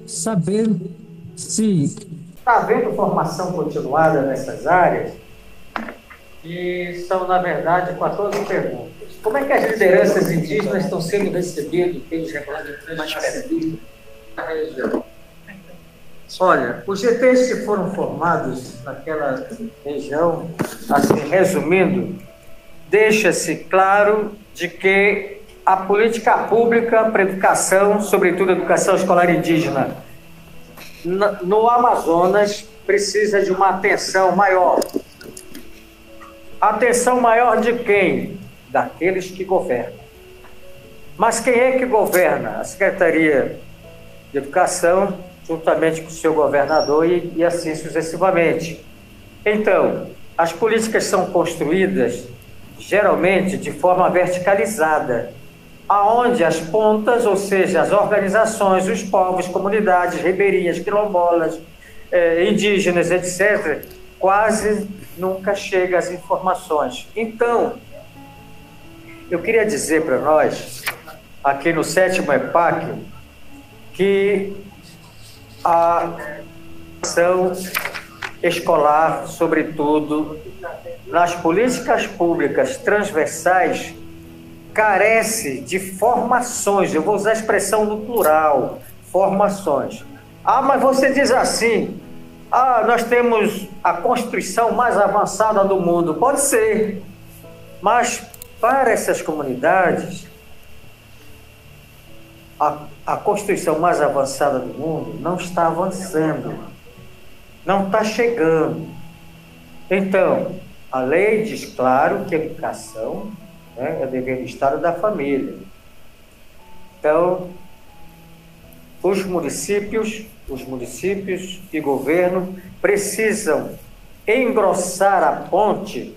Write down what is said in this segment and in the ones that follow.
saber se está havendo formação continuada nessas áreas, e são, na verdade, 14 perguntas. Como é que as lideranças indígenas estão sendo recebidas pelos representantes da região? Olha, os GTs que foram formados naquela região, assim, resumindo, deixa-se claro de que a política pública para a educação, sobretudo a educação escolar indígena, no Amazonas, precisa de uma atenção maior. Atenção maior de quem? Daqueles que governam. Mas quem é que governa? A Secretaria de Educação, juntamente com o seu governador e assim sucessivamente. Então, as políticas são construídas, geralmente, de forma verticalizada, aonde as pontas, ou seja, as organizações, os povos, comunidades, ribeirinhas, quilombolas, indígenas, etc., quase nunca chega às informações. Então, eu queria dizer para nós, aqui no 7º EPAC, que a ação escolar, sobretudo, nas políticas públicas transversais, carece de formações. Eu vou usar a expressão no plural, formações. Ah, mas você diz assim, nós temos a Constituição mais avançada do mundo. Pode ser, mas para essas comunidades, a Constituição mais avançada do mundo não está avançando, não está chegando. Então, a lei diz claro que a educação, né, é dever do Estado e da família. Então, os municípios e governo precisam engrossar a ponte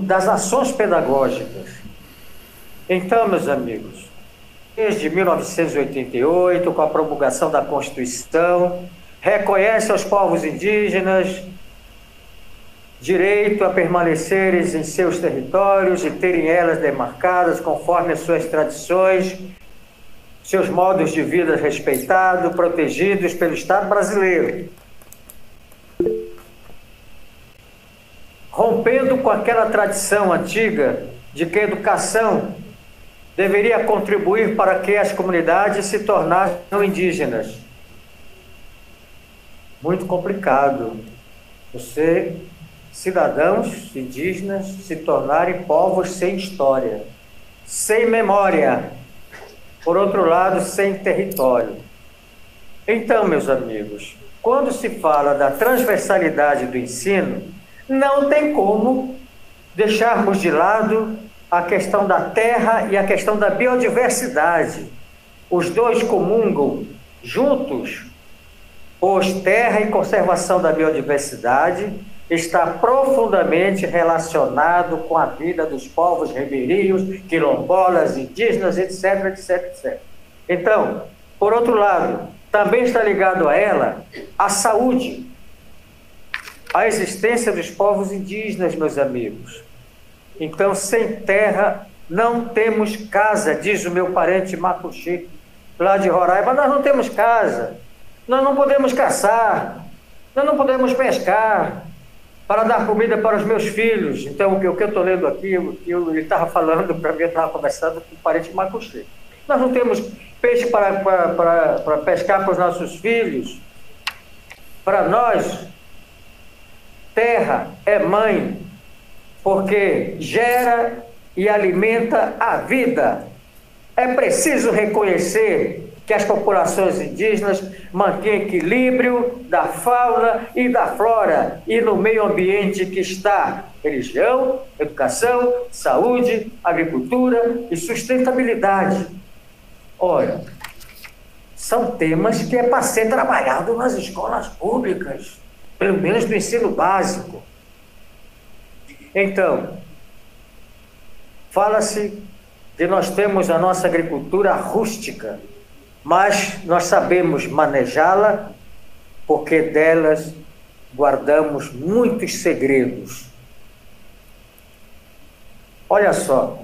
das ações pedagógicas. Então, meus amigos, desde 1988, com a promulgação da Constituição, reconhece aos povos indígenas direito a permanecerem em seus territórios e terem elas demarcadas conforme as suas tradições, seus modos de vida respeitados, protegidos pelo Estado brasileiro. Rompendo com aquela tradição antiga de que a educação deveria contribuir para que as comunidades se tornassem indígenas. Muito complicado. Cidadãos indígenas se tornarem povos sem história, sem memória, por outro lado, sem território. Então, meus amigos, quando se fala da transversalidade do ensino, não tem como deixarmos de lado a questão da terra e a questão da biodiversidade. Os dois comungam juntos, pois terra e conservação da biodiversidade está profundamente relacionado com a vida dos povos ribeirinhos, quilombolas, indígenas, etc, etc, etc. Então, por outro lado, também está ligado a ela a saúde, a existência dos povos indígenas, meus amigos. Então, sem terra, não temos casa, diz o meu parente Macuxi, lá de Roraima. Nós não temos casa, nós não podemos caçar, nós não podemos pescar para dar comida para os meus filhos. Então, o que eu estou lendo aqui, ele estava falando para mim, eu estava conversando com o parente Macuxi. Nós não temos peixe para pescar para os nossos filhos. Para nós, terra é mãe, porque gera e alimenta a vida. É preciso reconhecer que as populações indígenas mantêm equilíbrio da fauna e da flora e no meio ambiente que está religião, educação, saúde, agricultura e sustentabilidade. Ora, são temas que é para ser trabalhado nas escolas públicas, pelo menos no ensino básico. Então, fala-se de nós temos a nossa agricultura rústica, mas nós sabemos manejá-la porque delas guardamos muitos segredos. Olha só,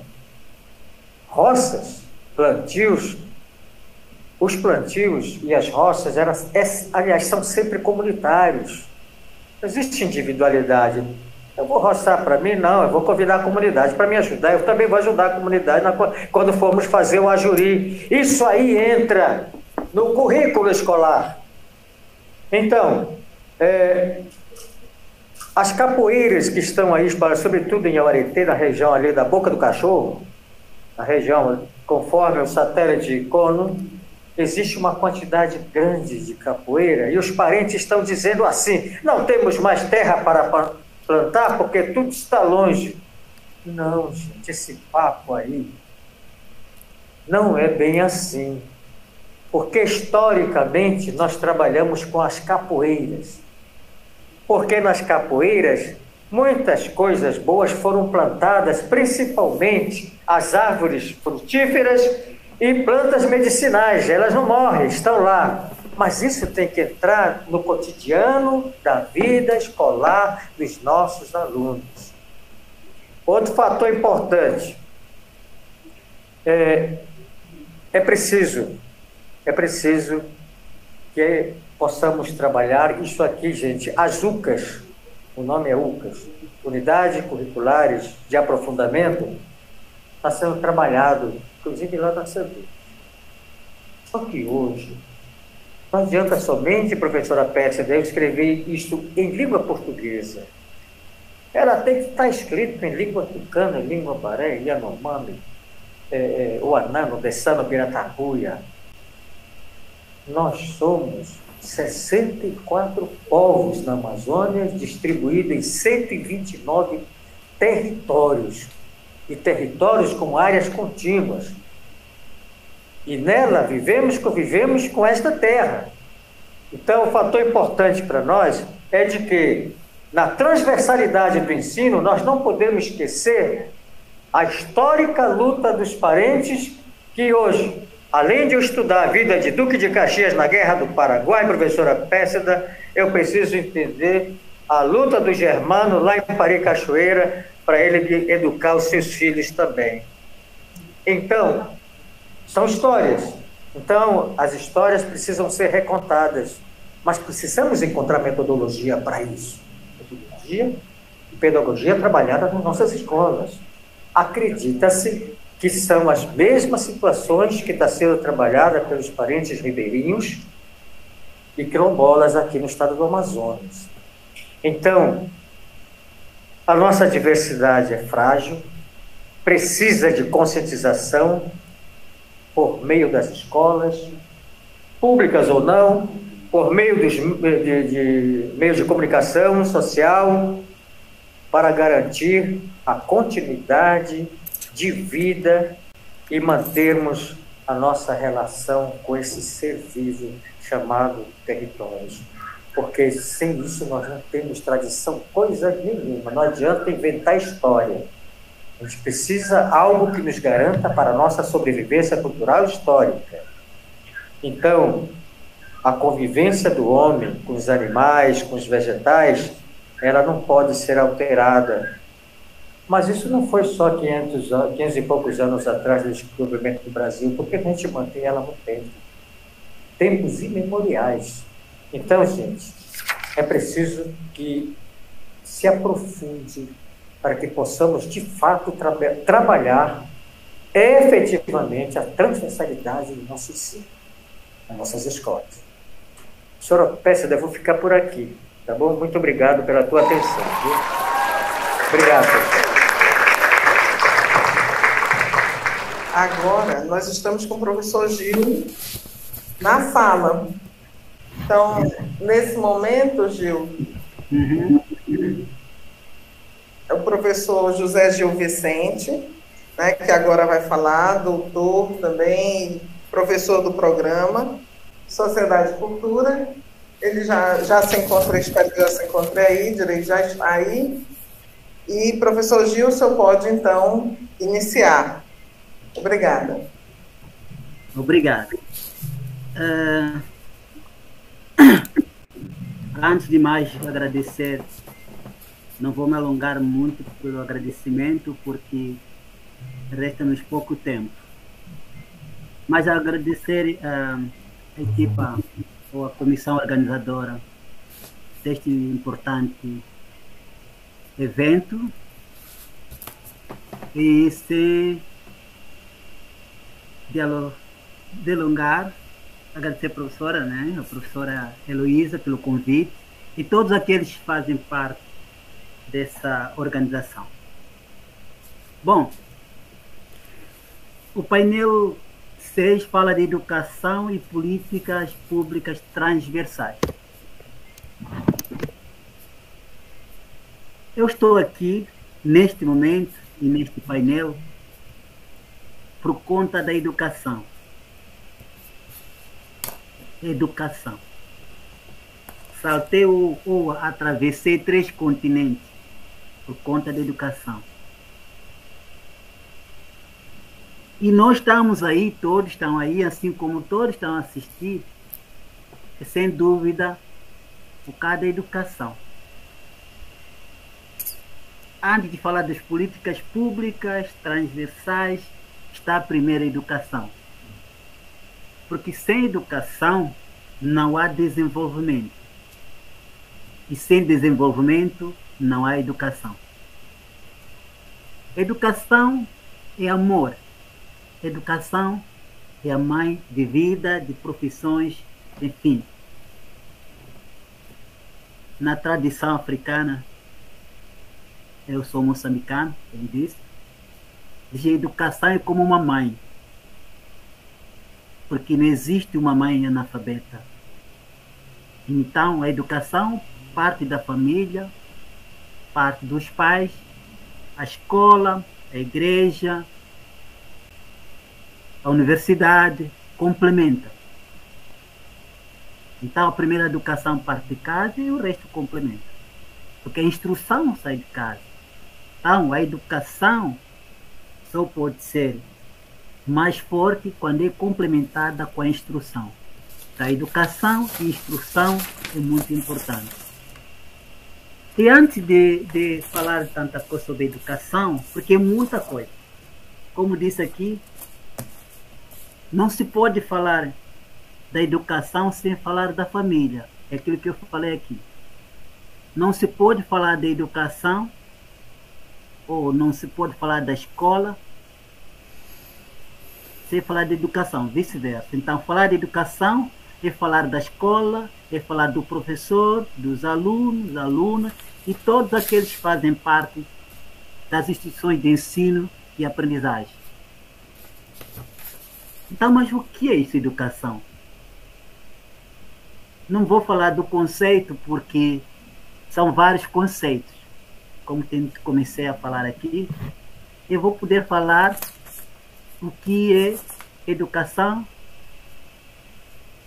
roças, plantios, os plantios e as roças, aliás, são sempre comunitários. Não existe individualidade. Eu vou roçar para mim? Não, eu vou convidar a comunidade para me ajudar. Eu também vou ajudar a comunidade quando formos fazer o ajuri. Isso aí entra no currículo escolar. Então, as capoeiras que estão aí, sobretudo em Awaretê, na região ali da Boca do Cachorro, na região conforme o satélite Kono, existe uma quantidade grande de capoeira e os parentes estão dizendo assim: não temos mais terra para plantar porque tudo está longe. Não, gente, esse papo aí não é bem assim. Porque historicamente nós trabalhamos com as capoeiras. Porque nas capoeiras muitas coisas boas foram plantadas, principalmente as árvores frutíferas e plantas medicinais. Elas não morrem, estão lá. Mas isso tem que entrar no cotidiano da vida escolar dos nossos alunos. Outro fator importante é preciso que possamos trabalhar isso aqui, gente, as UCAs, o nome é UCAs, Unidades Curriculares de Aprofundamento, está sendo trabalhado, inclusive lá na Sandu. Só que hoje, não adianta somente, professora Pérsida, eu escrever isso em língua portuguesa. Ela tem que estar escrito em língua tucana, em língua baré, Yanomami, Oanano, Dessano, Piratapuia. Nós somos 64 povos na Amazônia, distribuídos em 129 territórios, e territórios com áreas contíguas. E nela convivemos com esta terra. Então, o fator importante para nós é de que, na transversalidade do ensino, nós não podemos esquecer a histórica luta dos parentes que hoje, além de eu estudar a vida de Duque de Caxias na Guerra do Paraguai, professora Pérsida, eu preciso entender a luta do Germano lá em Paricachoeira para ele educar os seus filhos também. Então, são histórias. Então, as histórias precisam ser recontadas, mas precisamos encontrar metodologia para isso. Metodologia e pedagogia trabalhada nas nossas escolas. Acredita-se que são as mesmas situações que está sendo trabalhada pelos parentes ribeirinhos e quilombolas aqui no estado do Amazonas. Então, a nossa diversidade é frágil, precisa de conscientização por meio das escolas, públicas ou não, por meio de meios de comunicação social, para garantir a continuidade de vida e mantermos a nossa relação com esse ser vivo chamado territórios. Porque sem isso nós não temos tradição, coisa nenhuma. Não adianta inventar história. A gente precisa de algo que nos garanta para a nossa sobrevivência cultural e histórica. Então, a convivência do homem com os animais, com os vegetais, ela não pode ser alterada. Mas isso não foi só 500 e poucos anos atrás do descobrimento do Brasil, porque a gente mantém ela no tempo. Tempos imemoriais. Então, gente, é preciso que se aprofunde para que possamos, de fato, trabalhar efetivamente a transversalidade do nosso ensino, nas nossas escolas. Senhora Pérsida, eu vou ficar por aqui, tá bom? Muito obrigado pela tua atenção. Viu? Obrigado, professor. Agora, nós estamos com o professor Gil na sala. Então, nesse momento, Gil, é o professor José Gil Vicente, né, que agora vai falar, doutor também, professor do programa Sociedade e Cultura. Ele já se encontra, espero que já se encontre aí, direito já está aí. E, professor Gil, o senhor pode, então, iniciar. Obrigada. Obrigado. Antes de mais agradecer, não vou me alongar muito pelo agradecimento, porque resta-nos pouco tempo. Mas agradecer a equipa ou a comissão organizadora deste importante evento e sem delongar, agradecer a professora, né, a professora Heloísa pelo convite e todos aqueles que fazem parte dessa organização. Bom, o painel 6 fala de educação e políticas públicas transversais. Eu estou aqui, neste momento e neste painel, por conta da educação. Educação. Saltei ou atravessei 3 continentes por conta da educação. E nós estamos aí, todos estão aí, assim como todos estão a assistir, sem dúvida, por causa da educação. Antes de falar das políticas públicas transversais, está a primeira educação. Porque sem educação não há desenvolvimento. E sem desenvolvimento não há educação. Educação é amor. Educação é a mãe de vida, de profissões, enfim. Na tradição africana, eu sou moçambicano, como disse, a educação é como uma mãe. Porque não existe uma mãe analfabeta. Então, a educação parte da família, parte dos pais, a escola, a igreja, a universidade, complementa. Então, a primeira educação parte de casa e o resto complementa. Porque a instrução sai de casa. Então, a educação só pode ser mais forte quando é complementada com a instrução. A educação e instrução é muito importante. E antes de falar tanta coisa sobre educação, porque é muita coisa, como disse aqui, não se pode falar da educação sem falar da família. É aquilo que eu falei aqui. Não se pode falar da educação ou não se pode falar da escola sem falar de educação, vice-versa. Então, falar de educação é falar da escola, é falar do professor, dos alunos, alunas e todos aqueles que fazem parte das instituições de ensino e aprendizagem. Então, mas o que é isso, educação? Não vou falar do conceito, porque são vários conceitos. Como comecei a falar aqui, eu vou poder falar o que é educação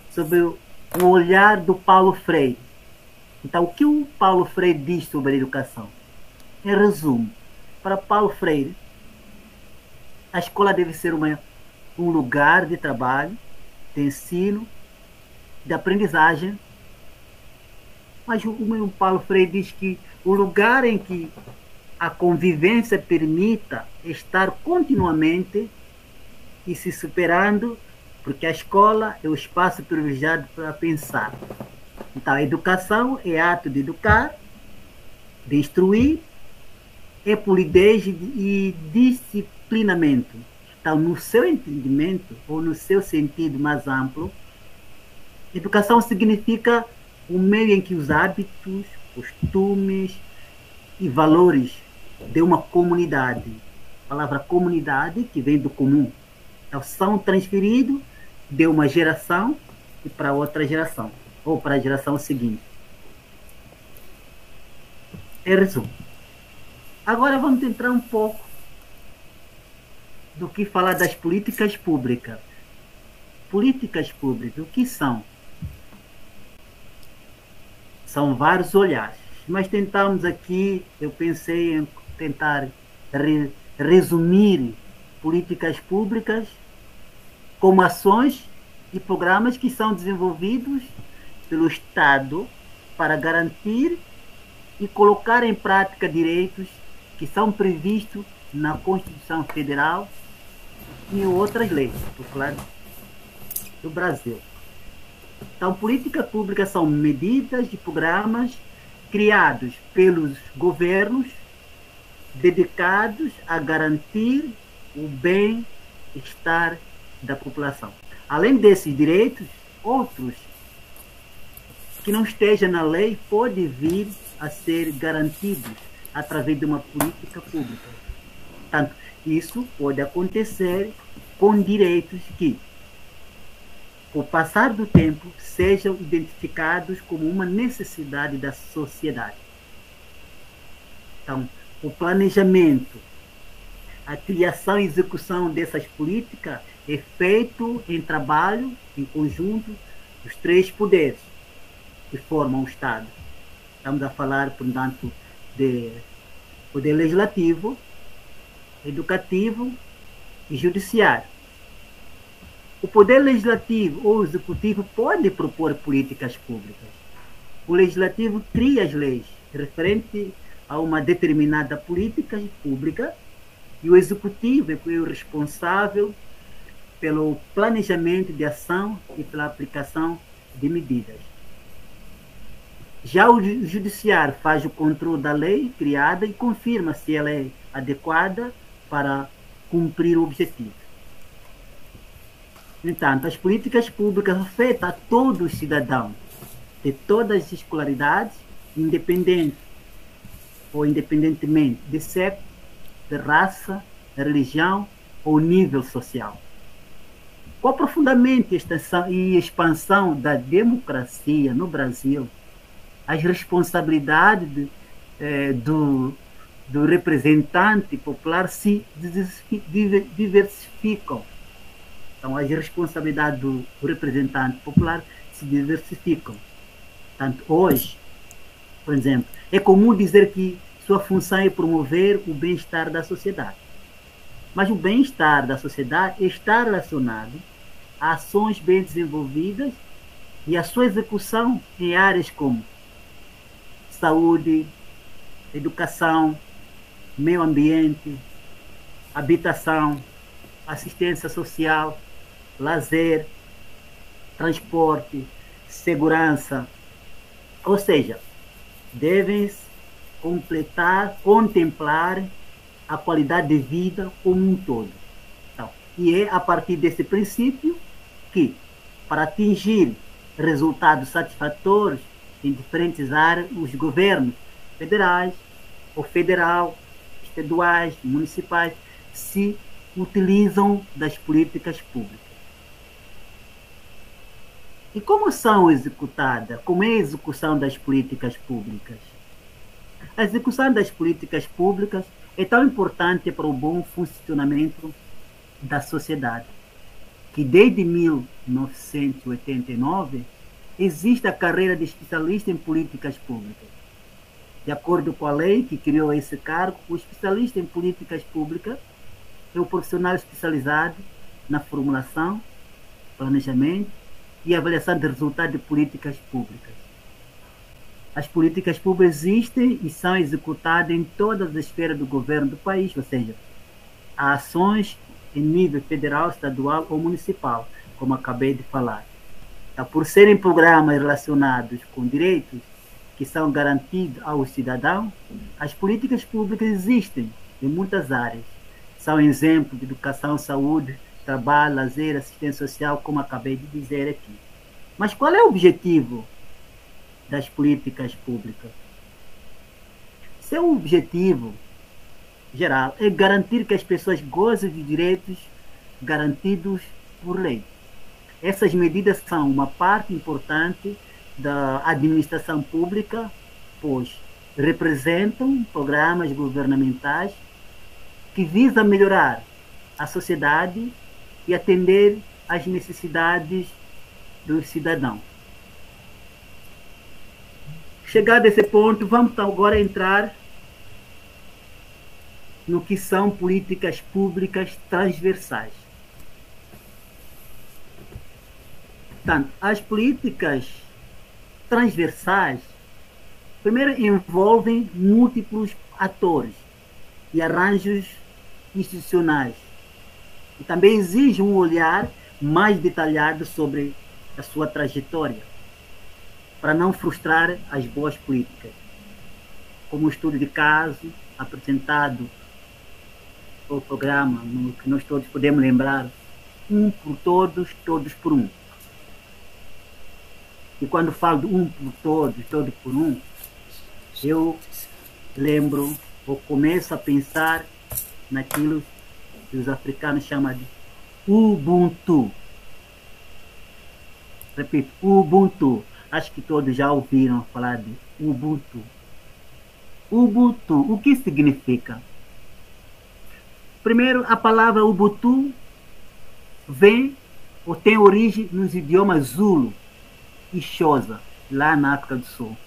sob o olhar do Paulo Freire. Então, o que o Paulo Freire diz sobre a educação? Em resumo, para Paulo Freire, a escola deve ser um lugar de trabalho, de ensino, de aprendizagem. Mas o mesmo Paulo Freire diz que o lugar em que a convivência permita estar continuamente e se superando, porque a escola é o espaço privilegiado para pensar. Então, a educação é ato de educar, de instruir, é polidez e disciplinamento. Então, no seu entendimento, ou no seu sentido mais amplo, educação significa o meio em que os hábitos, costumes e valores de uma comunidade, a palavra comunidade, que vem do comum, então, são transferidos de uma geração e para outra geração, ou para a geração seguinte. Em resumo. Agora vamos entrar um pouco do que falar das políticas públicas. Políticas públicas, o que são? São vários olhares, mas tentamos aqui, eu pensei em tentar resumir políticas públicas como ações e programas que são desenvolvidos pelo Estado para garantir e colocar em prática direitos que são previstos na Constituição Federal e outras leis, do Brasil. Então, políticas públicas são medidas e programas criados pelos governos dedicados a garantir o bem-estar da população. Além desses direitos, outros que não estejam na lei podem vir a ser garantidos através de uma política pública. Portanto, isso pode acontecer com direitos que, com o passar do tempo, sejam identificados como uma necessidade da sociedade. Então, o planejamento, a criação e execução dessas políticas é feito em trabalho, em conjunto, dos três poderes que formam o Estado. Estamos a falar, portanto, de poder legislativo, educativo e judiciário. O poder legislativo ou executivo pode propor políticas públicas. O legislativo cria as leis referentes a uma determinada política pública e o executivo é o responsável pelo planejamento de ação e pela aplicação de medidas. Já o judiciário faz o controle da lei criada e confirma se ela é adequada para cumprir o objetivo. No entanto, as políticas públicas afetam a todos os cidadãos, de todas as escolaridades, independente ou independentemente de sexo, de raça, de religião ou nível social. Com o aprofundamento e expansão da democracia no Brasil, as responsabilidades do representante popular se diversificam. Então, as responsabilidades do representante popular se diversificam. Portanto, hoje, por exemplo, é comum dizer que sua função é promover o bem-estar da sociedade. Mas o bem-estar da sociedade está relacionado a ações bem desenvolvidas e a sua execução em áreas como saúde, educação, meio ambiente, habitação, assistência social, lazer, transporte, segurança. Ou seja, devem contemplar a qualidade de vida como um todo. Então, e é a partir desse princípio que, para atingir resultados satisfatórios em diferentes áreas, os governos federais, ou federal, estaduais, municipais, se utilizam das políticas públicas. E como são executadas? Como é a execução das políticas públicas? A execução das políticas públicas é tão importante para o bom funcionamento da sociedade, que desde 1989 existe a carreira de especialista em políticas públicas. De acordo com a lei que criou esse cargo, o especialista em políticas públicas é o profissional especializado na formulação, planejamento e avaliação de resultados de políticas públicas. As políticas públicas existem e são executadas em todas as esferas do governo do país, ou seja, há ações em nível federal, estadual ou municipal, como acabei de falar. Então, por serem programas relacionados com direitos que são garantidos aos cidadãos, as políticas públicas existem em muitas áreas. São exemplos de educação, saúde, trabalho, lazer, assistência social, como acabei de dizer aqui. Mas qual é o objetivo das políticas públicas? Seu objetivo geral é garantir que as pessoas gozem de direitos garantidos por lei. Essas medidas são uma parte importante da administração pública, pois representam programas governamentais que visam melhorar a sociedade e atender às necessidades dos cidadãos. Chegado a esse ponto, vamos agora entrar no que são políticas públicas transversais. Portanto, as políticas transversais, primeiro, envolvem múltiplos atores e arranjos institucionais. E também exigem um olhar mais detalhado sobre a sua trajetória, para não frustrar as boas políticas, como o estudo de caso apresentado no programa, no que nós todos podemos lembrar, um por todos, todos por um. E quando falo de um por todos, todos por um, eu lembro ou começo a pensar naquilo que os africanos chamam de Ubuntu. Repito, Ubuntu. Acho que todos já ouviram falar de Ubuntu. Ubuntu, o que significa? Primeiro, a palavra Ubuntu vem ou tem origem nos idiomas Zulu e Xhosa, lá na África do Sul,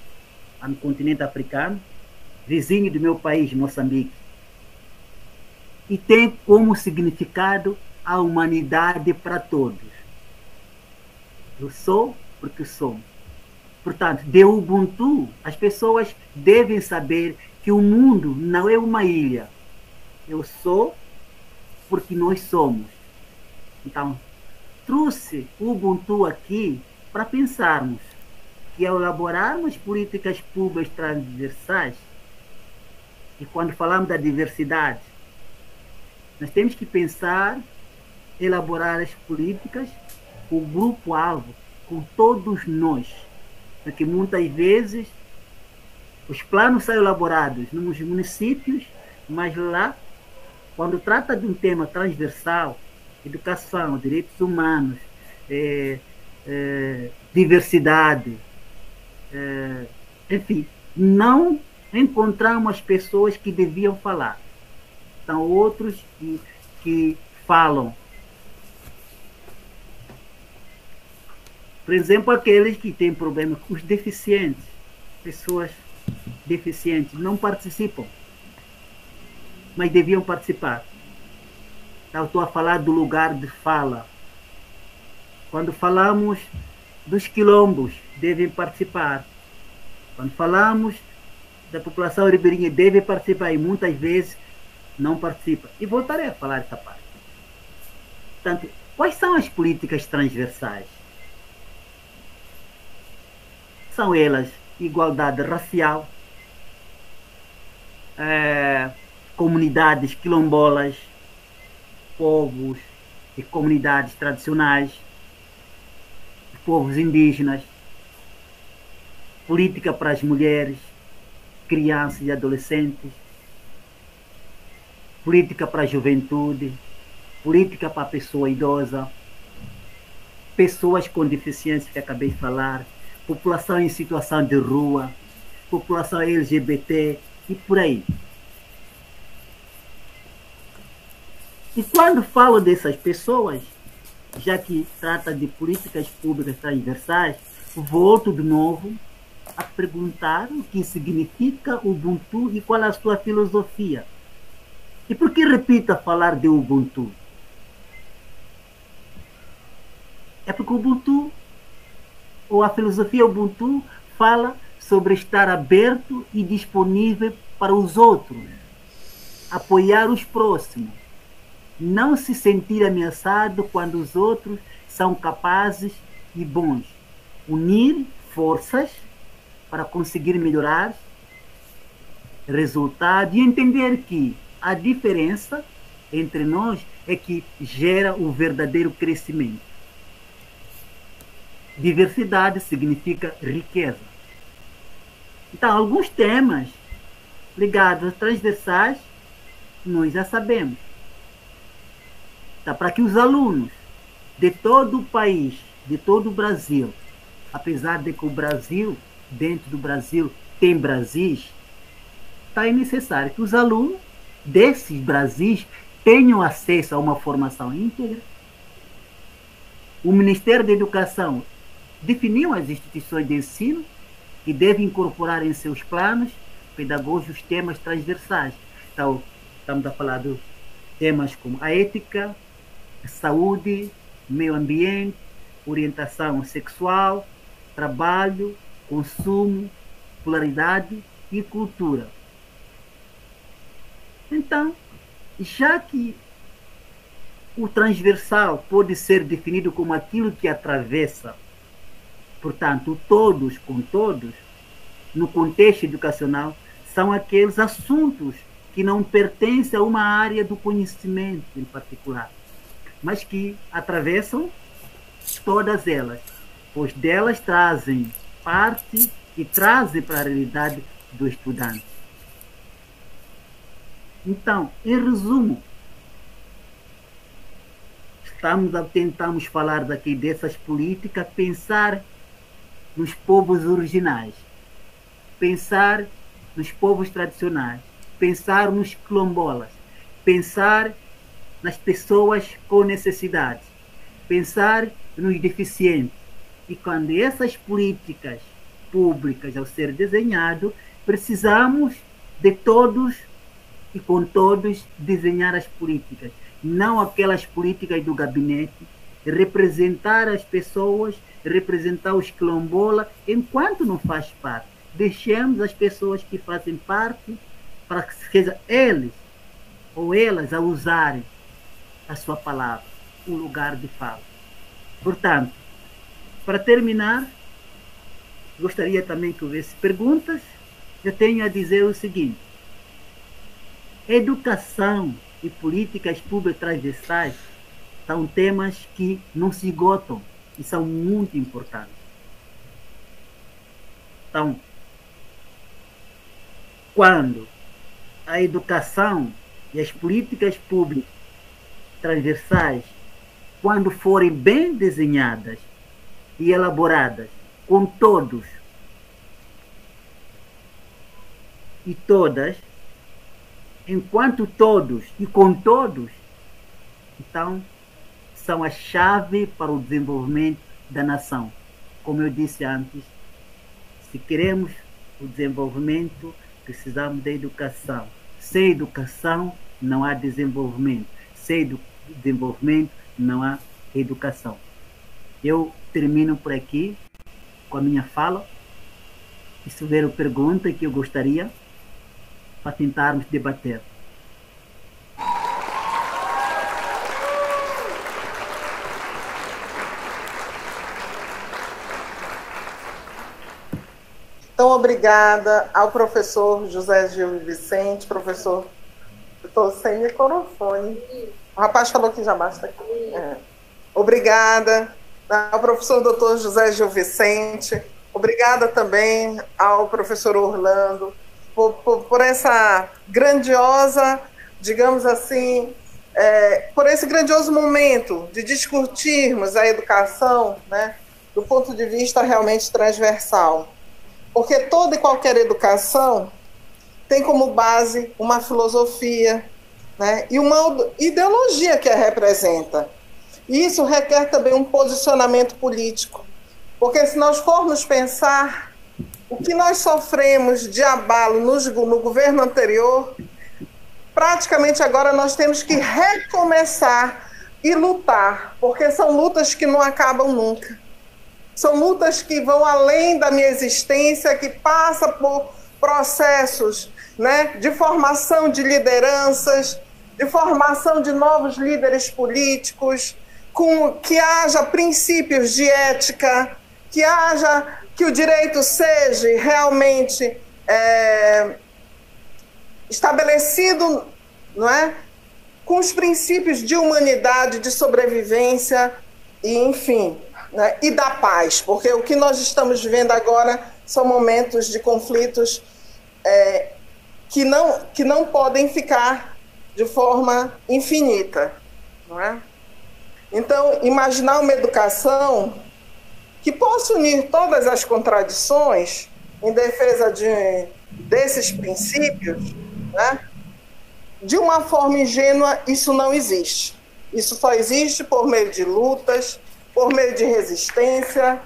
lá no continente africano, vizinho do meu país, Moçambique. E tem como significado a humanidade para todos. Eu sou porque sou. Portanto, de Ubuntu, as pessoas devem saber que o mundo não é uma ilha. Eu sou porque nós somos. Então, trouxe o Ubuntu aqui para pensarmos que ao elaborarmos políticas públicas transversais, e quando falamos da diversidade, nós temos que pensar, elaborar as políticas com o grupo-alvo, com todos nós. Porque muitas vezes os planos são elaborados nos municípios, mas lá, quando trata de um tema transversal, educação, direitos humanos, diversidade, enfim, não encontramos as pessoas que deviam falar. São outros que falam. Por exemplo, aqueles que têm problema com os deficientes. Pessoas deficientes não participam, mas deviam participar. Eu estou a falar do lugar de fala. Quando falamos dos quilombos, devem participar. Quando falamos da população ribeirinha, devem participar, e muitas vezes não participa. E voltarei a falar essa parte. Portanto, quais são as políticas transversais? São elas igualdade racial, comunidades quilombolas, povos e comunidades tradicionais, povos indígenas, política para as mulheres, crianças e adolescentes, política para a juventude, política para a pessoa idosa, pessoas com deficiência que acabei de falar, população em situação de rua, população LGBT e por aí. E quando falo dessas pessoas, já que trata de políticas públicas transversais, volto de novo a perguntar o que significa Ubuntu e qual é a sua filosofia. E por que repito a falar de Ubuntu? É porque o Ubuntu, ou a filosofia Ubuntu, fala sobre estar aberto e disponível para os outros, apoiar os próximos, não se sentir ameaçado quando os outros são capazes e bons, unir forças para conseguir melhorar resultados e entender que a diferença entre nós é que gera o verdadeiro crescimento. Diversidade significa riqueza. Então, alguns temas ligados aos transversais, nós já sabemos. Então, para que os alunos de todo o país, de todo o Brasil, apesar de que o Brasil, dentro do Brasil, tem Brasis, tá, é necessário que os alunos desses Brasis tenham acesso a uma formação íntegra. O Ministério da Educação definiu as instituições de ensino que devem incorporar em seus planos pedagógicos temas transversais. Então, estamos a falar de temas como a ética, a saúde, meio ambiente, orientação sexual, trabalho, consumo, pluralidade e cultura. Então, já que O transversal pode ser definido como aquilo que atravessa, portanto, todos com todos, no contexto educacional, são aqueles assuntos que não pertencem a uma área do conhecimento em particular, mas que atravessam todas elas, pois delas trazem parte e trazem para a realidade do estudante. Então, em resumo, tentamos falar daqui dessas políticas, pensar nos povos originais, pensar nos povos tradicionais, pensar nos quilombolas, pensar nas pessoas com necessidades, pensar nos deficientes. E quando essas políticas públicas, ao ser desenhado, precisamos de todos e com todos desenhar as políticas, não aquelas políticas do gabinete, representar as pessoas, representar os quilombolas, enquanto não faz parte. Deixemos as pessoas que fazem parte para que seja eles ou elas a usarem a sua palavra, o lugar de fala. Portanto, para terminar, gostaria também que houvesse perguntas. Eu tenho a dizer o seguinte: educação e políticas públicas transversais são temas que não se esgotam e são muito importantes. Então, quando a educação e as políticas públicas transversais, quando forem bem desenhadas e elaboradas com todos e todas, enquanto todos e com todos, então são a chave para o desenvolvimento da nação. Como eu disse antes, se queremos o desenvolvimento, precisamos da educação. Sem educação não há desenvolvimento. Sem desenvolvimento não há educação. Eu termino por aqui com a minha fala. E se houver pergunta que eu gostaria para tentarmos debater. Então, obrigada ao professor José Gil Vicente, professor. Eu estou sem microfone. O rapaz falou que já basta aqui. Obrigada ao professor doutor José Gil Vicente. Obrigada também ao professor Orlando por essa grandiosa, digamos assim, por esse grandioso momento de discutirmos a educação, né, do ponto de vista realmente transversal. Porque toda e qualquer educação tem como base uma filosofia, né, e uma ideologia que a representa. E isso requer também um posicionamento político. Porque se nós formos pensar o que nós sofremos de abalo no governo anterior, praticamente agora nós temos que recomeçar e lutar, porque são lutas que não acabam nunca. São lutas que vão além da minha existência, que passam por processos, né, de formação de lideranças, de formação de novos líderes políticos, que haja princípios de ética, que o direito seja realmente estabelecido, não é, com os princípios de humanidade, de sobrevivência e, enfim, né, e da paz, porque o que nós estamos vivendo agora são momentos de conflitos que não podem ficar de forma infinita, não é? Então, imaginar uma educação que possa unir todas as contradições em defesa desses princípios, né? De uma forma ingênua, isso não existe. Isso só existe por meio de lutas, por meio de resistência,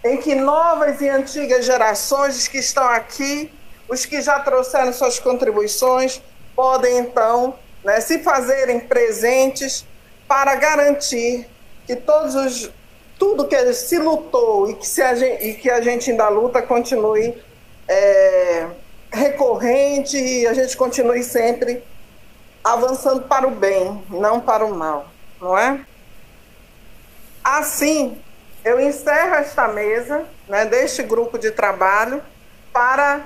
em que novas e antigas gerações, os que estão aqui, os que já trouxeram suas contribuições, podem então, né, se fazerem presentes para garantir que tudo que se lutou e que a gente ainda luta continue recorrente e a gente continue sempre avançando para o bem, não para o mal. não é? Assim, eu encerro esta mesa, né, deste grupo de trabalho, para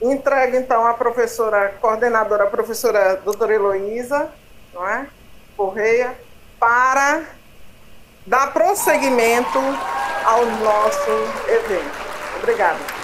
entrego, então, à professora coordenadora, a professora doutora Heloísa, não é? Correia, para dar prosseguimento ao nosso evento. Obrigada.